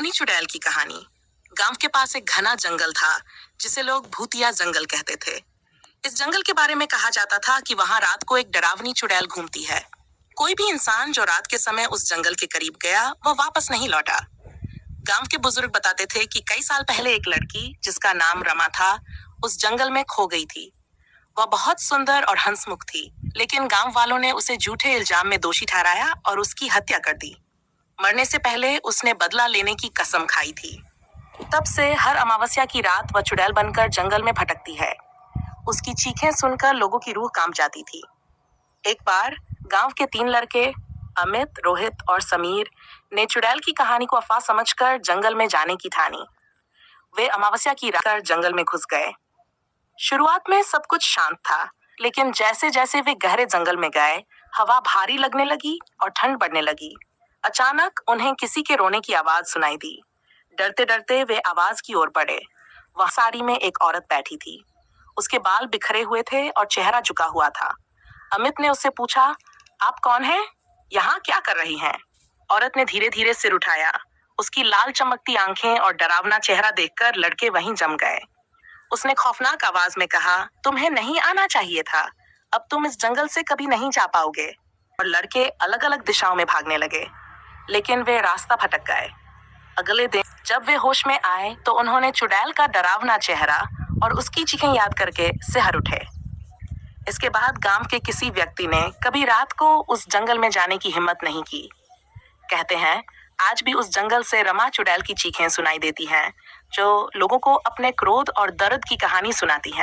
डरावनी चुड़ैल की कहानी। गांव के पास एक घना जंगल था जिसे लोग भूतिया जंगल कहते थे। इस जंगल के बारे में कहा जाता था कि वहां रात को एक डरावनी चुड़ैल घूमती है। कोई भी इंसान जो रात के समय उस जंगल के करीब गया वह वापस नहीं लौटा। गांव के बुजुर्ग बताते थे कि कई साल पहले एक लड़की जिसका नाम रमा था उस जंगल में खो गई थी। वह बहुत सुंदर और हंसमुख थी, लेकिन गांव वालों ने उसे झूठे इल्जाम में दोषी ठहराया और उसकी हत्या कर दी। मरने से पहले उसने बदला लेने की कसम खाई थी। तब से हर अमावस्या की रात वह चुड़ैल बनकर जंगल में भटकती है। उसकी चीखें सुनकर लोगों की रूह कांप जाती थी। एक बार गांव के 3 लड़के अमित, रोहित और समीर ने चुड़ैल की कहानी को अफवाह समझकर जंगल में जाने की ठानी। वे अमावस्या की रात जंगल में घुस गए। शुरुआत में सब कुछ शांत था, लेकिन जैसे जैसे वे गहरे जंगल में गए, हवा भारी लगने लगी और ठंड बढ़ने लगी। अचानक उन्हें किसी के रोने की आवाज सुनाई दी। डरते डरते वे आवाज की ओर बढ़े। वह साड़ी में एक औरत बैठी थी। उसके बाल बिखरे हुए थे और चेहरा झुका हुआ था। अमित ने उससे पूछा, आप कौन हैं? यहाँ क्या कर रही हैं? औरत ने धीरे धीरे सिर उठाया। उसकी लाल चमकती आंखें और डरावना चेहरा देखकर लड़के वहीं जम गए। उसने खौफनाक आवाज में कहा, तुम्हें नहीं आना चाहिए था। अब तुम इस जंगल से कभी नहीं जा पाओगे। और लड़के अलग अलग दिशाओं में भागने लगे, लेकिन वे रास्ता भटक गए। अगले दिन जब वे होश में आए तो उन्होंने चुड़ैल का डरावना चेहरा और उसकी चीखें याद करके सिहर उठे। इसके बाद गांव के किसी व्यक्ति ने कभी रात को उस जंगल में जाने की हिम्मत नहीं की। कहते हैं आज भी उस जंगल से रमा चुड़ैल की चीखें सुनाई देती हैं, जो लोगों को अपने क्रोध और दर्द की कहानी सुनाती हैं।